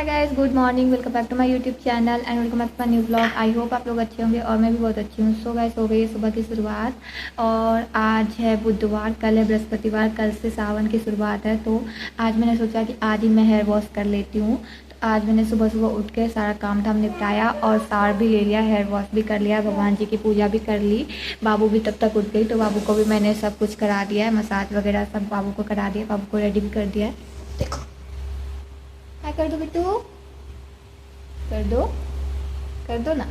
Hi guys, good morning. Welcome back to my YouTube channel and welcome back to my new blog. I hope आप लोग अच्छे होंगे और मैं भी बहुत अच्छी हूँ। सो गाइस, हो गई है सुबह की शुरुआत और आज है बुधवार, कल है बृहस्पतिवार, कल से सावन की शुरुआत है। तो आज मैंने सोचा कि आज ही मैं हेयर वॉश कर लेती हूँ। तो आज मैंने सुबह सुबह उठ के सारा काम धाम निपटाया और सार भी ले लिया, हेयर वॉश भी कर लिया, भगवान जी की पूजा भी कर ली। बाबू भी तब तक उठ गई तो बाबू को भी मैंने सब कुछ करा दिया है, मसाज वगैरह सब बाबू को करा दिया, बाबू को रेडी भी कर दिया है। देखो, हाय कर दो बिट्टू, कर दो ना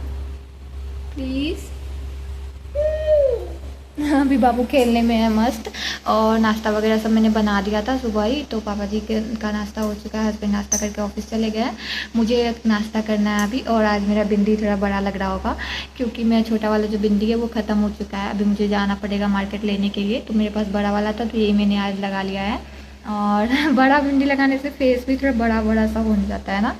प्लीज़। अभी बाबू खेलने में है मस्त। और नाश्ता वगैरह सब मैंने बना दिया था सुबह ही, तो पापा जी के का नाश्ता हो चुका है, हस्बैंड नाश्ता करके ऑफिस चले गए हैं। मुझे नाश्ता करना है अभी। और आज मेरा बिंदी थोड़ा बड़ा लग रहा होगा क्योंकि मेरा छोटा वाला जो बिंदी है वो ख़त्म हो चुका है। अभी मुझे जाना पड़ेगा मार्केट लेने के लिए, तो मेरे पास बड़ा वाला था तो ये मैंने आज लगा लिया है। और बड़ा बिंदी लगाने से फेस भी थोड़ा बड़ा बड़ा सा हो जाता है ना।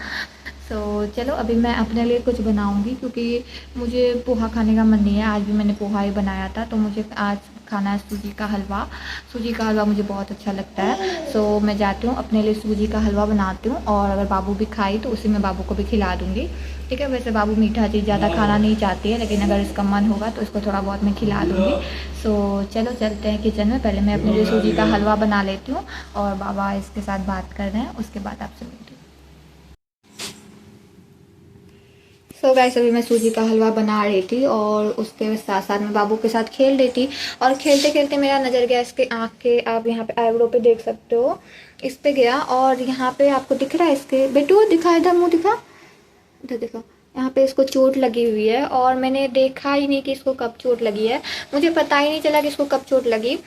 तो चलो अभी मैं अपने लिए कुछ बनाऊंगी क्योंकि मुझे पोहा खाने का मन नहीं है। आज भी मैंने पोहा ही बनाया था, तो मुझे आज खाना है सूजी का हलवा। सूजी का हलवा मुझे बहुत अच्छा लगता है। सो मैं जाती हूँ अपने लिए सूजी का हलवा बनाती हूँ और अगर बाबू भी खाई तो उसी में बाबू को भी खिला दूँगी। ठीक है, वैसे बाबू मीठा चीज़ ज़्यादा खाना नहीं चाहती है, लेकिन अगर इसका मन होगा तो इसको थोड़ा बहुत मैं खिला दूँगी। सो चलो चलते हैं किचन में। पहले मैं अपने लिए सूजी का हलवा बना लेती हूँ और बाबा इसके साथ बात कर रहे हैं, उसके बाद आपसे मिलती हूँ। सो गाइस, अभी मैं सूजी का हलवा बना रही थी और उसके साथ साथ मैं बाबू के साथ खेल रही थी। और खेलते खेलते मेरा नज़र गया इसके आँख के, आप यहाँ पे आईब्रो पे देख सकते हो, इस पे गया। और यहाँ पे आपको दिख रहा है इसके, बेटू दिखा, इधर मुँह दिखा, इधर देखो, यहाँ पे इसको चोट लगी हुई है। और मैंने देखा ही नहीं कि इसको कब चोट लगी है, मुझे पता ही नहीं चला कि इसको कब चोट लगी,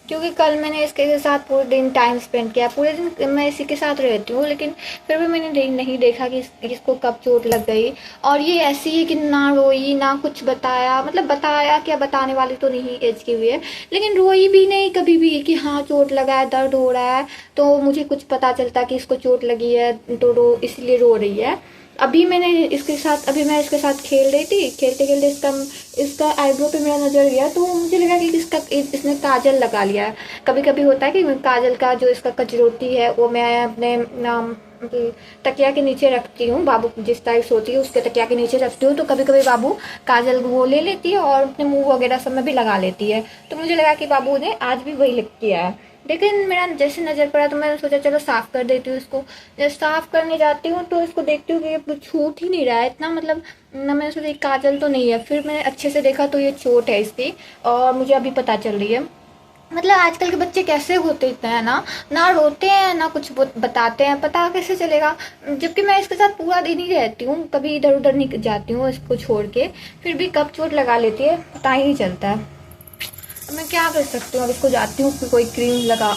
क्योंकि कल मैंने इसके साथ पूरे दिन टाइम स्पेंड किया। पूरे दिन मैं इसी के साथ रहती हूँ, लेकिन फिर भी मैंने नहीं देखा कि इसको कब चोट लग गई। और ये ऐसी है कि ना रोई ना कुछ बताया, मतलब बताया क्या, बताने वाली तो नहीं एज की हुई है, लेकिन रोई भी नहीं कभी भी कि हाँ चोट लगा है, दर्द हो रहा है। तो मुझे कुछ पता चलता कि इसको चोट लगी है तो इसलिए रो रही है। अभी मैं इसके साथ खेल रही थी, खेलते खेलते इसका आईब्रो पे मेरा नज़र गया, तो मुझे लगा कि इसने काजल लगा लिया है। कभी कभी होता है कि काजल का जो इसका कजरोटी है वो मैं अपने तकिया के नीचे रखती हूँ। बाबू जिस टाइप सोती है उसके तकिया के नीचे रखती हूँ, तो कभी कभी बाबू काजल वो ले लेती है और अपने मुँह वगैरह सब में भी लगा लेती है। तो मुझे लगा कि बाबू ने आज भी वही किया है, लेकिन मेरा जैसे नज़र पड़ा तो मैंने सोचा चलो साफ़ कर देती हूँ इसको। जब साफ़ करने जाती हूँ तो इसको देखती हूँ कि ये छूट ही नहीं रहा है इतना, मतलब ना, मैंने सोचा काजल तो नहीं है, फिर मैंने अच्छे से देखा तो ये चोट है इसकी। और मुझे अभी पता चल रही है, मतलब आजकल के बच्चे कैसे होते इतने हैं ना, ना रोते हैं ना कुछ बताते हैं, पता कैसे चलेगा। जबकि मैं इसके साथ पूरा दिन ही रहती हूँ, कभी इधर उधर नहीं जाती हूँ इसको छोड़ के, फिर भी कब चोट लगा लेती है पता ही नहीं चलता है। मैं क्या कर सकती हूँ, अब इसको जाती हूँ कोई क्रीम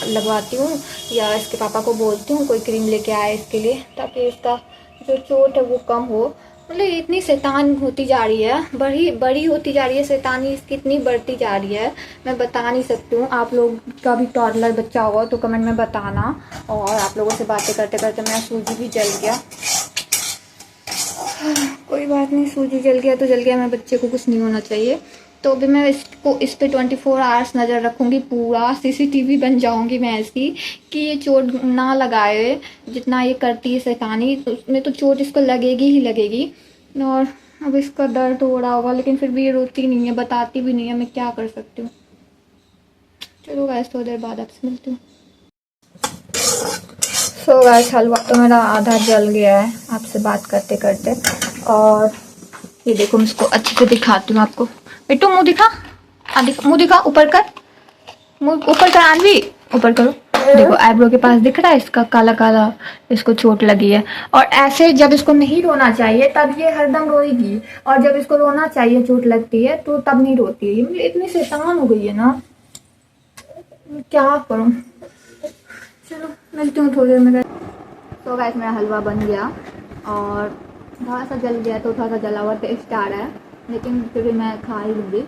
लगवाती हूँ या इसके पापा को बोलती हूँ कोई क्रीम लेके आए इसके लिए, ताकि इसका जो चोट है वो कम हो। मतलब इतनी शैतान होती जा रही है, बड़ी होती जा रही है, शैतानी इसकी इतनी बढ़ती जा रही है, मैं बता नहीं सकती हूँ। आप लोग का भी टॉडलर बच्चा होगा तो कमेंट में बताना। और आप लोगों से बातें करते करते मेरा सूजी भी जल गया। कोई बात नहीं, सूजी जल गया तो जल गया, मेरे बच्चे को कुछ नहीं होना चाहिए। तो अभी मैं इस पे 24 आवर्स नज़र रखूँगी, पूरा सीसीटीवी बन जाऊँगी मैं इसकी, कि ये चोट ना लगाए। जितना ये करती है शैतानी तो उसमें तो चोट इसको लगेगी ही लगेगी। और अब इसका दर्द हो रहा होगा, लेकिन फिर भी ये रोती नहीं है, बताती भी नहीं है, मैं क्या कर सकती हूँ। चलो गाइस, थोड़ी देर बाद आपसे मिलती हूँ। सो गाइस, हलवा तो मेरा आधा जल गया है आपसे बात करते करते। और ये देखो, मैं इसको अच्छे से दिखाती हूँ आपको। बेटू मुंह दिखा, मुंह दिखा, ऊपर कर, मुंह ऊपर कर, आनवी ऊपर करो। देखो आईब्रो के पास दिख रहा है इसका काला काला, इसको चोट लगी है। और ऐसे जब इसको नहीं रोना चाहिए तब ये हरदम रोएगी, और जब इसको रोना चाहिए चोट लगती है तो तब नहीं रोती है। मतलब इतनी शैतान हो गई है ना, क्या करूँ। चलो मिलती हूँ थोड़ी देर में। तो गाइस, मेरा हलवा बन गया और थोड़ा सा जल गया, तो थोड़ा सा जला हुआ टेस्ट आ रहा है, लेकिन फिर भी मैं खा ही लूँगी।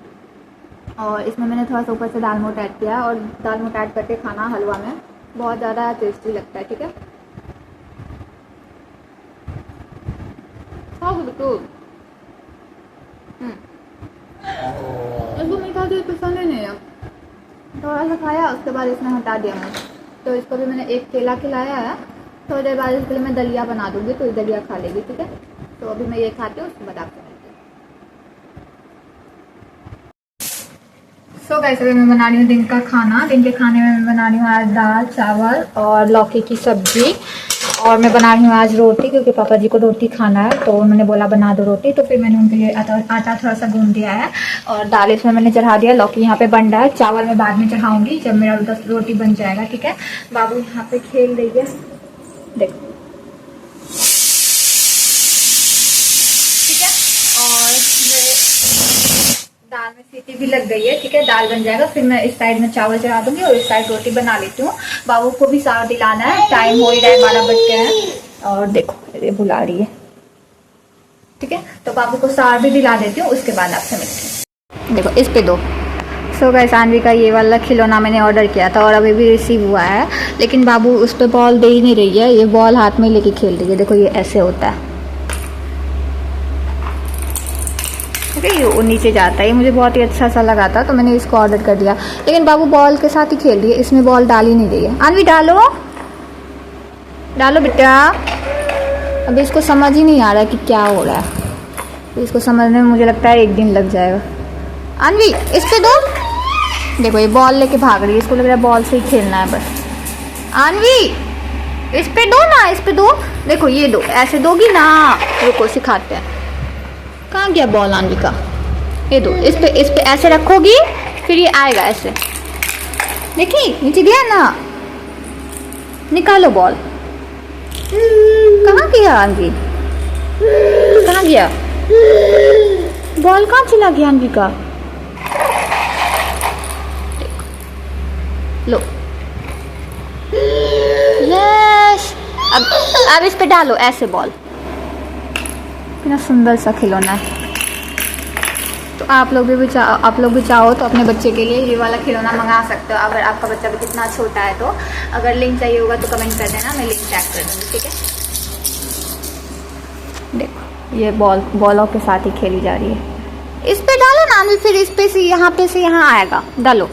और इसमें मैंने थोड़ा सा ऊपर से दाल मोट ऐड किया, और दाल मोट ऐड करके खाना हलवा में बहुत ज़्यादा टेस्टी लगता है। ठीक है, खाओ बिल्कुल। इसको मीठा तो पसंद ही नहीं है, थोड़ा सा खाया उसके बाद इसने हटा दिया मुझे। तो इसको भी मैंने एक केला खिलाया है थोड़ी देर बाद इसके लिए मैं दलिया बना दूँगी, तो ये दलिया खा लेगी, ठीक है। तो अभी मैं ये खाती हूँ, उसके बाद आपको मिलती हूँ। सो गाइस, अभी मैं बना रही हूँ दिन का खाना। दिन के खाने में मैं बना रही हूँ आज दाल चावल और लौकी की सब्जी, और मैं बना रही हूँ आज रोटी, क्योंकि पापा जी को रोटी खाना है, तो उन्होंने बोला बना दो रोटी, तो फिर मैंने उनके लिए आटा थोड़ा सा गूंद दिया है। और दाल इसमें मैंने चढ़ा दिया, लौकी यहाँ पे बन रहा है, चावल मैं बाद में चढ़ाऊंगी जब मेरा 10 रोटी बन जाएगा, ठीक है। बाबू यहाँ पे खेल रही है, देखो, ठीक है। और दाल में सीटी भी लग गई है, ठीक है, दाल बन जाएगा, फिर मैं इस साइड में चावल चढ़ा दूंगी और इस साइड रोटी बना लेती हूँ। बाबू को भी साग दिलाना है, टाइम हो ही रहा है, 12 बज गए हैं। और देखो ये बुला रही है, ठीक है, तो बाबू को साग भी दिला देती हूँ, उसके बाद आपसे मिलती हूँ। देखो इस पे दो। सो गाइस, सानवी का ये वाला खिलौना मैंने ऑर्डर किया था और अभी भी रिसीव हुआ है, लेकिन बाबू उस पर बॉल दे ही नहीं रही है, ये बॉल हाथ में लेके खेल रही है। देखो ये ऐसे होता है, ठीक है, ये नीचे जाता है। ये मुझे बहुत ही अच्छा सा लगा था, तो मैंने इसको ऑर्डर कर दिया, लेकिन बाबू बॉल के साथ ही खेल रही है, इसमें बॉल डाल ही नहीं रही है। आनवी डालो, डालो बेटा। अभी इसको समझ ही नहीं आ रहा कि क्या हो रहा है, तो इसको समझने में मुझे लगता है 1 दिन लग जाएगा। आनवी इस पे दो। देखो ये बॉल लेके भाग रही है, इसको लग रहा है बॉल से ही खेलना है बस। आनवी इस पे दो ना, इस पे दो। देखो ये दो, ऐसे दोगी ना, रुको सिखाते हैं। कहाँ गया बॉल आनवी का? ये दो, इस पे ऐसे रखोगी, फिर ये आएगा ऐसे। देखी नीचे गया ना, निकालो बॉल। कहाँ गया आनवी? कहाँ गया बॉल? कहाँ चला गया आनवी का? लो, यस। अब इस पे डालो ऐसे बॉल। कितना सुंदर सा खिलौना है। तो आप लोग भी चाहो तो अपने बच्चे के लिए ये वाला खिलौना मंगा सकते हो, अगर आपका बच्चा भी कितना छोटा है तो। अगर लिंक चाहिए होगा तो कमेंट कर देना, मैं लिंक टैग कर दूँगी, ठीक है। देखो ये बॉलों के साथ ही खेली जा रही है। इस पे डालो ना, फिर इस पे से यहाँ आएगा, डालो।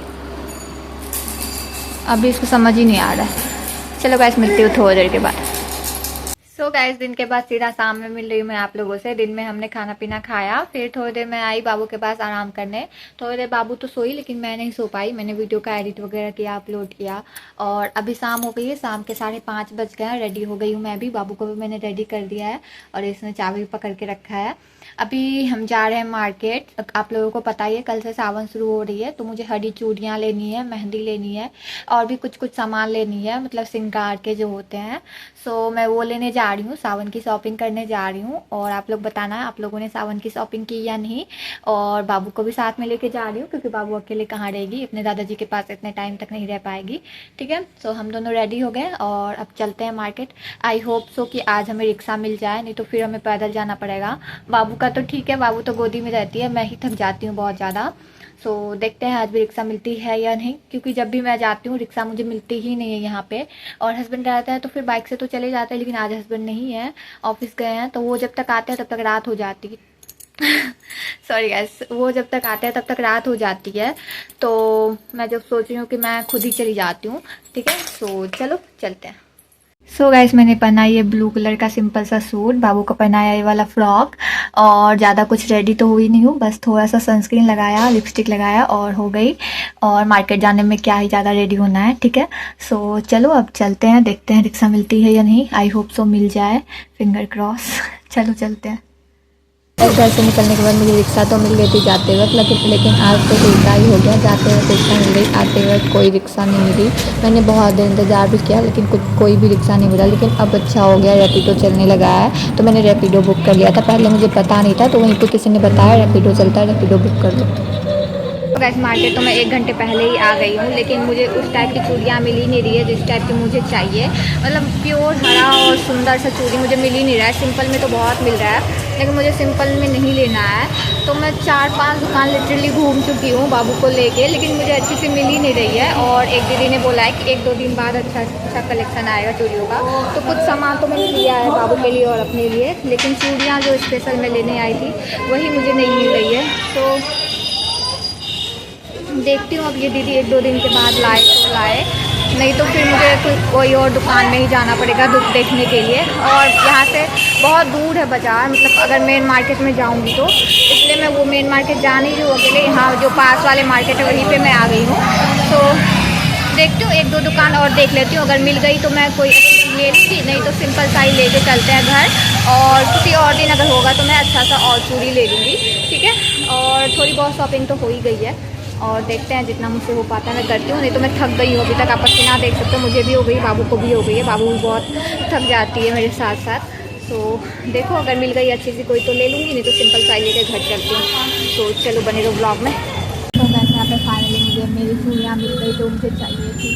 अभी इसको समझ ही नहीं आ रहा है। चलो गाइस, मिलती हूँ थोड़ी देर के बाद। सो गाइस, दिन के बाद सीधा शाम में मिल रही हूँ मैं आप लोगों से। दिन में हमने खाना पीना खाया, फिर थोड़ी देर मैं आई बाबू के पास आराम करने। थोड़ी देर बाबू तो सोई, लेकिन मैं नहीं सो पाई। मैंने वीडियो का एडिट वगैरह किया, अपलोड किया, और अभी शाम हो गई है। शाम के 5:30 बज गए हैं। रेडी हो गई हूँ मैं भी, बाबू को भी मैंने रेडी कर दिया है, और इसने चाबी पकड़ के रखा है। अभी हम जा रहे हैं मार्केट। आप लोगों को पता ही है, कल से सावन शुरू हो रही है, तो मुझे हरी चूड़ियाँ लेनी है, मेहंदी लेनी है, और भी कुछ सामान लेनी है, मतलब श्रृंगार के जो होते हैं। सो मैं वो लेने जा रही हूँ, सावन की शॉपिंग करने जा रही हूँ। और आप लोग बताना आप लोगों ने सावन की शॉपिंग की या नहीं। और बाबू को भी साथ में लेके जा रही हूँ, क्योंकि बाबू अकेले कहाँ रहेगी, अपने दादाजी के पास इतने टाइम तक नहीं रह पाएगी, ठीक है। सो हम दोनों रेडी हो गए और अब चलते हैं मार्केट। आई होप सो कि आज हमें रिक्शा मिल जाए, नहीं तो फिर हमें पैदल जाना पड़ेगा। बाबू का तो ठीक है, बाबू तो गोदी में रहती है, मैं ही थक जाती हूँ बहुत ज़्यादा। सो देखते हैं आज भी रिक्शा मिलती है या नहीं, क्योंकि जब भी मैं जाती हूँ रिक्शा मुझे मिलती ही नहीं है यहाँ पे। और हस्बैंड रहता है तो फिर बाइक से तो चले जाते हैं, लेकिन आज हस्बैंड नहीं है, ऑफिस गए हैं, तो वो जब तक आते हैं तब तक रात हो जाती है। सॉरी गाइस, वो जब तक आते हैं तब तक रात हो जाती है। तो मैं जब सोच रही हूँ कि मैं खुद ही चली जाती हूँ, ठीक है। सो चलो चलते हैं। सो गाइस, मैंने पहना ये ब्लू कलर का सिंपल सा सूट, बाबू को पहनाया ये वाला फ्रॉक, और ज़्यादा कुछ रेडी तो हुई नहीं हूँ, बस थोड़ा सा सनस्क्रीन लगाया, लिपस्टिक लगाया और हो गई। और मार्केट जाने में क्या ही ज़्यादा रेडी होना है, ठीक है। सो चलो अब चलते हैं, देखते हैं रिक्शा मिलती है या नहीं। आई होप सो मिल जाए, फिंगर क्रॉस। चलो चलते हैं। घर से निकलने के बाद मुझे रिक्शा तो मिल गई थी जाते वक्त, लेकिन आज तो उल्टा ही हो गया। जाते वक्त रिक्शा मिल गई, आते वक्त कोई रिक्शा नहीं मिली। मैंने बहुत देर इंतज़ार भी किया, लेकिन कोई भी रिक्शा नहीं मिला। लेकिन अब अच्छा हो गया, रैपिडो चलने लगा है, तो मैंने रैपिडो बुक कर लिया था। पहले मुझे पता नहीं था, तो वहीं पर किसी ने बताया रैपिडो चलता है, रैपिडो बुक कर लो। गाइस, मार्केट तो मैं 1 घंटे पहले ही आ गई हूँ, लेकिन मुझे उस टाइप की चूड़ियाँ मिल ही नहीं रही है जिस टाइप की मुझे चाहिए। मतलब प्योर हरा और सुंदर सा चूड़ी मुझे मिल ही नहीं रहा है। सिंपल में तो बहुत मिल रहा है, लेकिन मुझे सिंपल में नहीं लेना है। तो मैं 4-5 दुकान लिटरली घूम चुकी हूँ बाबू को लेके, लेकिन मुझे अच्छी से मिल ही नहीं रही है। और एक दीदी ने बोला है कि 1-2 दिन बाद अच्छा कलेक्शन आएगा चूड़ियों का। तो कुछ सामान तो मैंने लिया है बाबू के लिए और अपने लिए, लेकिन चूड़ियाँ जो स्पेशल मैं लेने आई थी वही मुझे नहीं मिल रही है। तो देखती हूँ अब ये दीदी 1-2 दिन के बाद लाए तो लाए, नहीं तो फिर मुझे कोई और दुकान में ही जाना पड़ेगा देखने के लिए। और यहाँ से बहुत दूर है बाज़ार, मतलब अगर मेन मार्केट में जाऊँगी तो, इसलिए मैं वो मेन मार्केट जा नहीं रही हूँ अकेले। यहाँ जो पास वाले मार्केट है वहीं पे मैं आ गई हूँ। तो देखती हूँ, एक दो दुकान और देख लेती हूँ, अगर मिल गई तो मैं कोई ले लूँगी, नहीं तो सिंपल सा ही लेके चलते हैं घर। और किसी और दिन अगर होगा तो मैं अच्छा सा और चूड़ी ले लूँगी, ठीक है। और थोड़ी बहुत शॉपिंग तो हो ही गई है, और देखते हैं जितना मुझसे हो पाता है मैं करती हूँ, नहीं तो मैं थक गई हूँ अभी तक। आप पसीना देख सकते हो, मुझे भी हो गई, बाबू को भी हो गई है। बाबू भी बहुत थक जाती है मेरे साथ साथ। तो देखो, अगर मिल गई अच्छी सी कोई तो ले लूँगी, नहीं तो सिंपल सा लेकर घर चलती हूँ। तो चलो बने रहो ब्लॉग में। तो वैसे यहाँ पे फाइनली मुझे मेरी चूड़ियाँ मिल गई जो मुझे चाहिए थी।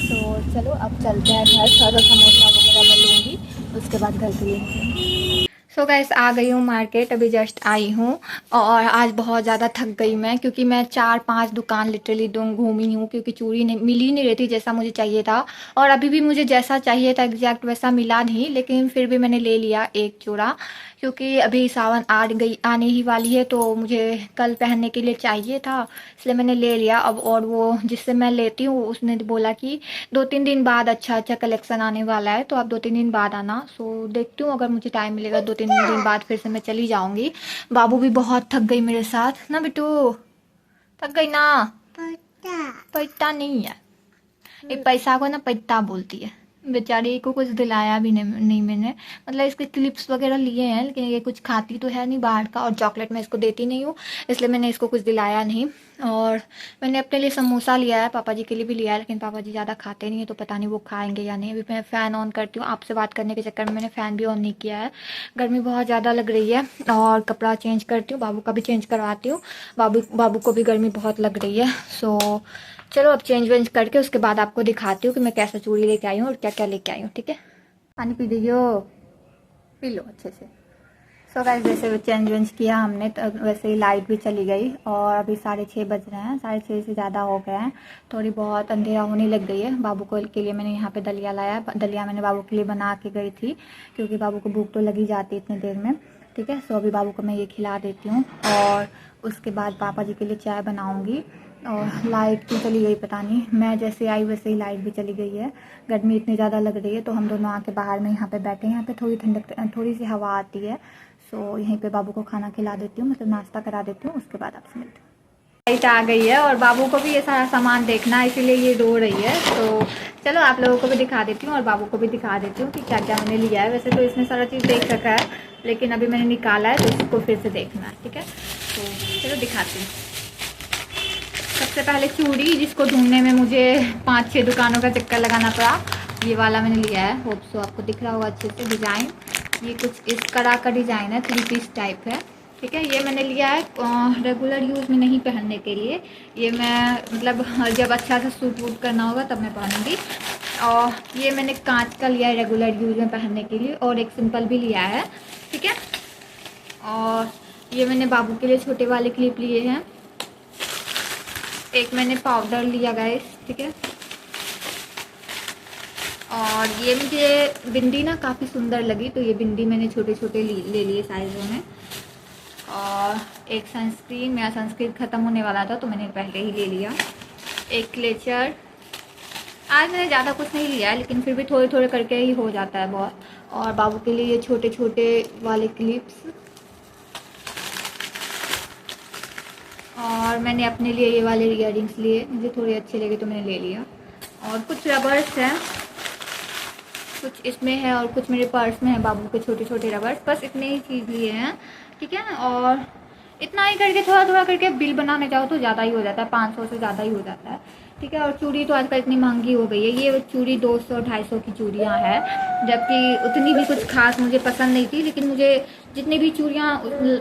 तो चलो अब चलते हैं घर, थोड़ा समोसा वगैरह मैं लूँगी, उसके बाद घर के लिए। सो गाइस, आ गई हूँ मार्केट, अभी जस्ट आई हूँ। और आज बहुत ज़्यादा थक गई मैं, क्योंकि मैं 4-5 दुकान लिटरली घूमी हूँ, क्योंकि चूड़ी नहीं मिल ही नहीं रही थी जैसा मुझे चाहिए था। और अभी भी मुझे जैसा चाहिए था एग्जैक्ट वैसा मिला नहीं, लेकिन फिर भी मैंने ले लिया एक जोड़ा, क्योंकि अभी सावन आने ही वाली है, तो मुझे कल पहनने के लिए चाहिए था, इसलिए मैंने ले लिया। अब और वो जिससे मैं लेती हूँ उसने बोला कि 2-3 दिन बाद अच्छा कलेक्शन आने वाला है, तो आप 2-3 दिन बाद आना। सो देखती हूँ, अगर मुझे टाइम मिलेगा 2-3 दिन बाद फिर से मैं चली जाऊँगी। बाबू भी बहुत थक गई मेरे साथ ना बिट्टू, थक गई ना। पैसा नहीं है, एक पैसा को ना पैसा बोलती है। बेचारी को कुछ दिलाया भी नहीं मैंने, मतलब इसके क्लिप्स वगैरह लिए हैं, लेकिन ये कुछ खाती तो है नहीं बाहर का, और चॉकलेट मैं इसको देती नहीं हूँ, इसलिए मैंने इसको कुछ दिलाया नहीं। और मैंने अपने लिए समोसा लिया है, पापा जी के लिए भी लिया है, लेकिन पापा जी ज़्यादा खाते नहीं है, तो पता नहीं वो खाएंगे या नहीं। अभी मैं फ़ैन ऑन करती हूँ, आपसे बात करने के चक्कर में मैंने फ़ैन भी ऑन नहीं किया है। गर्मी बहुत ज़्यादा लग रही है। और कपड़ा चेंज करती हूँ, बाबू का भी चेंज करवाती हूँ, बाबू को भी गर्मी बहुत लग रही है। सो चलो अब चेंज वेंज करके उसके बाद आपको दिखाती हूँ कि मैं कैसा चूड़ी लेके आई हूँ और क्या क्या लेके आई हूँ, ठीक है। पानी पी लीजिए, पी लो अच्छे से। सो गाइस, जैसे चेंज वेंज किया हमने, तो वैसे ही लाइट भी चली गई, और अभी 6:30 बज रहे हैं, 6:30 से ज़्यादा हो गए हैं। थोड़ी बहुत अंधेरा होने लग गई है। बाबू को के लिए मैंने यहाँ पे दलिया लाया, दलिया मैंने बाबू के लिए बना के गई थी, क्योंकि बाबू को भूख तो लगी जाती है इतनी देर में, ठीक है। सो अभी बाबू को मैं ये खिला देती हूँ, और उसके बाद पापा जी के लिए चाय बनाऊँगी। और लाइट भी चली गई, पता नहीं, मैं जैसे आई वैसे ही लाइट भी चली गई है। गर्मी इतनी ज़्यादा लग रही है, तो हम दोनों आके बाहर में यहाँ पे बैठे हैं, यहाँ पे थोड़ी ठंडक, थोड़ी सी हवा आती है। सो यहीं पे बाबू को खाना खिला देती हूँ, मतलब नाश्ता करा देती हूँ, उसके बाद आपसे मिलती हूँ। लाइट आ गई है, और बाबू को भी ये सारा सामान देखना है, इसीलिए ये रो रही है। तो चलो आप लोगों को भी दिखा देती हूँ और बाबू को भी दिखा देती हूँ कि क्या क्या मैंने लिया है। वैसे तो इसमें सारा चीज़ देख रखा है, लेकिन अभी मैंने निकाला है, तो इसको फिर से देखना है, ठीक है। तो चलो दिखाती हूँ। सबसे पहले चूड़ी, जिसको ढूंढने में मुझे 5-6 दुकानों का चक्कर लगाना पड़ा, ये वाला मैंने लिया है। होप सो आपको दिख रहा होगा अच्छे से डिज़ाइन। ये कुछ इस तरह का डिज़ाइन है, 3 पीस टाइप है, ठीक है। ये मैंने लिया है रेगुलर यूज़ में नहीं पहनने के लिए, ये मैं मतलब जब अच्छा सा सूट वूट करना होगा तब मैं पहनूँगी। और ये मैंने कांच का लिया है रेगुलर यूज़ में पहनने के लिए, और एक सिंपल भी लिया है, ठीक है। और ये मैंने बाबू के लिए छोटे वाले क्लिप लिए हैं। एक मैंने पाउडर लिया गाइस, ठीक है। और ये मुझे बिंदी ना काफ़ी सुंदर लगी, तो ये बिंदी मैंने छोटे छोटे ले लिए साइज़ों में। और एक सनस्क्रीन, मेरा सनस्क्रीन ख़त्म होने वाला था तो मैंने पहले ही ले लिया। एक क्लेचर, आज मैंने ज़्यादा कुछ नहीं लिया है, लेकिन फिर भी थोड़े थोड़े करके ही हो जाता है बहुत। और बाबू के लिए ये छोटे छोटे वाले क्लिप्स, और मैंने अपने लिए ये वाले इयररिंग्स लिए, मुझे थोड़े अच्छे लगे तो मैंने ले लिया। और कुछ रबर्स हैं, कुछ इसमें है और कुछ मेरे पर्स में है बाबू के छोटे छोटे रबर्स, बस इतने ही चीज़ लिए हैं, ठीक है। और इतना ही करके थोड़ा थोड़ा करके बिल बनाने जाओ तो ज़्यादा ही हो जाता है, 500 से ज़्यादा ही हो जाता है, ठीक है। और चूड़ी तो आजकल इतनी महंगी हो गई है, ये चूड़ी 200-250 की चूड़ियाँ हैं, जबकि उतनी भी कुछ खास मुझे पसंद नहीं थी, लेकिन मुझे जितनी भी चूड़ियाँ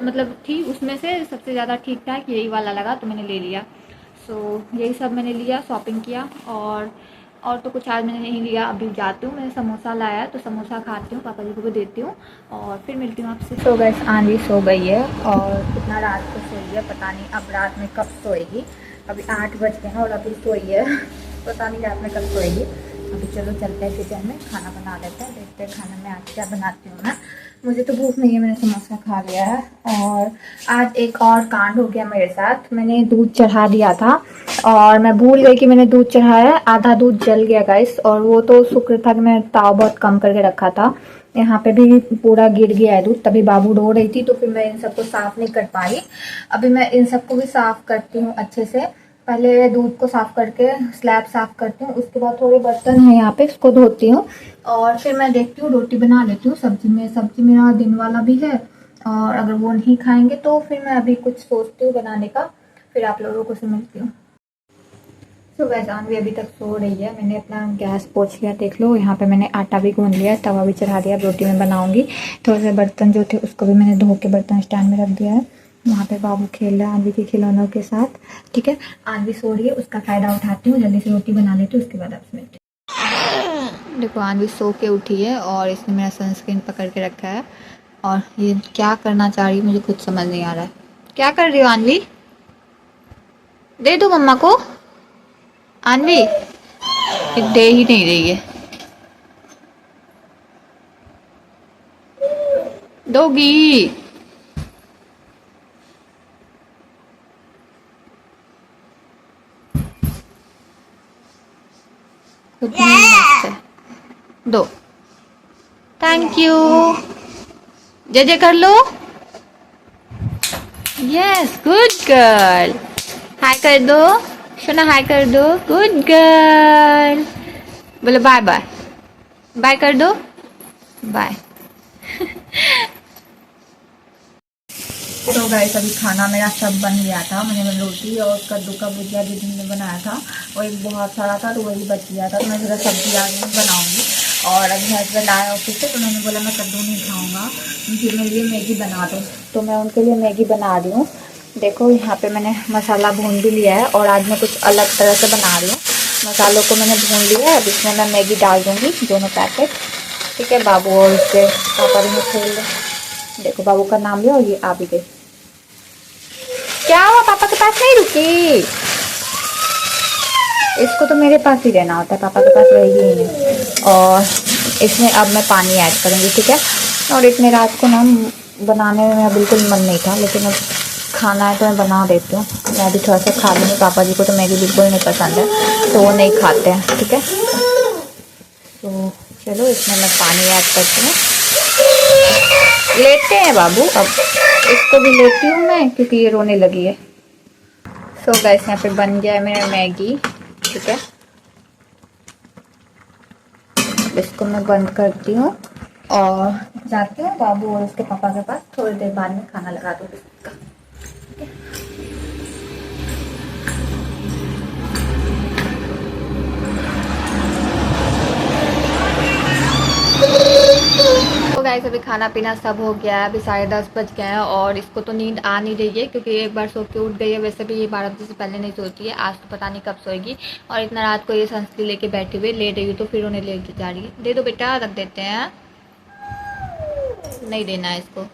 मतलब थी उसमें से सबसे ज़्यादा ठीक ठाक यही वाला लगा, तो मैंने ले लिया। सो यही सब मैंने लिया, शॉपिंग किया। और तो कुछ आज मैंने नहीं लिया। अभी जाती हूँ, मैंने समोसा लाया तो समोसा खाती हूँ, पापा जी को भी देती हूँ, और फिर मिलती हूँ आपसे। सो गैस, आंधी सो गई है, और कितना रात को सोई है पता नहीं, अब रात में कब सोएगी। अभी 8 बज गए हैं और अभी सोई है पता नहीं रात में कब सोएगी। अभी चलो चलते हैं किचन में, खाना बना लेते हैं, देखते हैं खाना में आज क्या बनाती हूँ मैं। मुझे तो भूख नहीं है, मैंने समोसा खा लिया है। और आज एक और कांड हो गया मेरे साथ, मैंने दूध चढ़ा दिया था और मैं भूल गई कि मैंने दूध चढ़ाया है। आधा दूध जल गया गाइस, और वो तो शुक्र था कि मैं ताव बहुत कम करके रखा था। यहाँ पे भी पूरा गिर गया है दूध, तभी बाबू रो रही थी तो फिर मैं इन सबको साफ नहीं कर पाई। अभी मैं इन सबको भी साफ करती हूँ अच्छे से। पहले दूध को साफ करके स्लैब साफ करती हूँ, उसके बाद थोड़े बर्तन है यहाँ पे, उसको धोती हूँ और फिर मैं देखती हूँ रोटी बना लेती हूँ। सब्जी मेरा दिन वाला भी है, और अगर वो नहीं खाएंगे तो फिर मैं अभी कुछ सोचती हूँ बनाने का, फिर आप लोगों को से मिलती हूँ। तो वैजान भी अभी तक सो रही है। मैंने अपना गैस पोंछ लिया, देख लो। यहाँ पे मैंने आटा भी गूंद लिया, तवा भी चढ़ा दिया, रोटी में बनाऊंगी। थोड़े से बर्तन जो थे उसको भी मैंने धो के बर्तन स्टैंड में रख दिया है। वहाँ पे बाबू खेल रहा है आंधी के खिलौनों के साथ, ठीक है। आंधी सो रही है, उसका फ़ायदा उठाती हूँ, जल्दी से रोटी बना लेती हूँ, उसके बाद आपसे मिलती हूँ। देखो आंधी सो के उठी है और इसने मेरा सनस्क्रीन पकड़ के रखा है, और ये क्या करना चाह रही है मुझे खुद समझ नहीं आ रहा है। क्या कर रही हो आंधी? दे दो मम्मा को। आंधी दे ही नहीं रही है, दोगी। खुद नहीं नाचता है। दो। Thank you. जय जय कर लो। Yes, good girl. हाय कर दो सोना, हाय कर दो, गुड गर्ल। बोलो बाय बाय। बाय कर दो, बाय। तो गाइस अभी खाना मेरा सब बन गया था। मैंने रोटी और कद्दू का भुजिया दीदी ने बनाया था, और एक बहुत सारा था तो वही बच गया था, तो मैं ज़रा सब्जी आज नहीं बनाऊंगी। और अभी हस्बैंड आया ऑफिस से तो मैंने बोला मैं कद्दू नहीं खाऊंगा, फिर मेरे लिए मैगी बना दो, तो मैं उनके लिए मैगी बना रही हूँ। देखो यहाँ पे मैंने मसाला भून भी लिया है, और आज मैं कुछ अलग तरह से बना रही हूँ। मसालों को मैंने भून लिया है, अब इसमें मैं मैगी डाल दूँगी, दोनों पैकेट, ठीक है। बाबू और उसके पापा भी खेल रहे। देखो बाबू का नाम लिया और ये आ भी गई। क्या हुआ, पापा के पास नहीं रुकी? इसको तो मेरे पास ही रहना होता है, पापा के पास रहेगी ही नहीं। और इसमें अब मैं पानी ऐड करूँगी, ठीक है। और इतने रात को ना बनाने में मेरा बिल्कुल मन नहीं था, लेकिन अब खाना है तो मैं बना देती हूँ। मैं भी थोड़ा सा खा लूँगी, पापा जी को तो मैगी बिल्कुल नहीं पसंद है, तो वो नहीं खाते हैं, ठीक है। तो चलो इसमें मैं पानी ऐड करती हूँ। लेते हैं बाबू, अब इसको भी लेती हूँ मैं, क्योंकि ये रोने लगी है। सो गाइस यहाँ पे बन गया है मेरा मैगी, ठीक है। अब इसको मैं बंद करती हूँ और जाती हूँ बाबू और उसके पापा के पास, थोड़ी देर बाद में खाना लगा दूँगी इसका। तो गाइस अभी खाना पीना सब हो गया है, अभी 10:30 बज गए हैं, और इसको तो नींद आ नहीं रही है क्योंकि एक बार सो के उठ गई है। वैसे भी ये 12 बजे से पहले नहीं सोती है, आज तो पता नहीं कब सोएगी। और इतना रात को ये सनस्क्रीन लेके बैठी हुई, ले रही हूँ तो फिर उन्हें लेके जा रही है। दे दो बेटा, रख देते हैं, नहीं देना है इसको।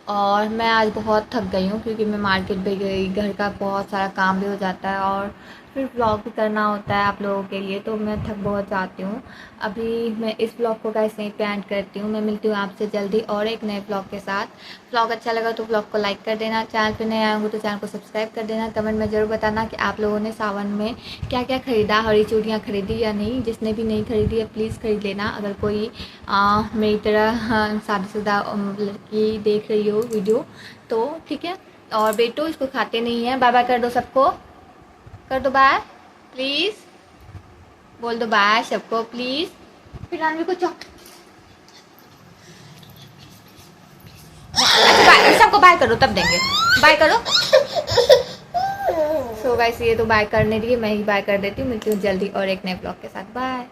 और मैं आज बहुत थक गई हूँ क्योंकि मैं मार्केट भी गई, घर का बहुत सारा काम भी हो जाता है और फिर व्लॉग भी करना होता है आप लोगों के लिए, तो मैं थक बहुत जाती हूँ। अभी मैं इस व्लॉग को गाइस यहीं पे एंड करती हूँ। मैं मिलती हूँ आपसे जल्दी और एक नए व्लॉग के साथ। व्लॉग अच्छा लगा तो व्लॉग को लाइक कर देना, चैनल पे नए आए होंगे तो चैनल को सब्सक्राइब कर देना। कमेंट में ज़रूर बताना कि आप लोगों ने सावन में क्या क्या ख़रीदा, हरी चूड़ियाँ खरीदी या नहीं। जिसने भी नहीं खरीदी है प्लीज़ खरीद लेना, अगर कोई मेरी तरह शादीशुदा लड़की देख रही हो वीडियो तो, ठीक है। और बेटो इसको खाते नहीं है। बाय बाय कर दो सबको, कर दो बाय प्लीज़, बोल दो बाय सबको प्लीज़। फिर रानवी को बाय, सबको बाय करो तब देंगे, बाय करो। सो गाइस ये तो बाय करने दिए, मैं ही बाय कर देती हूँ। मिलती हूँ जल्दी और एक नए ब्लॉग के साथ, बाय।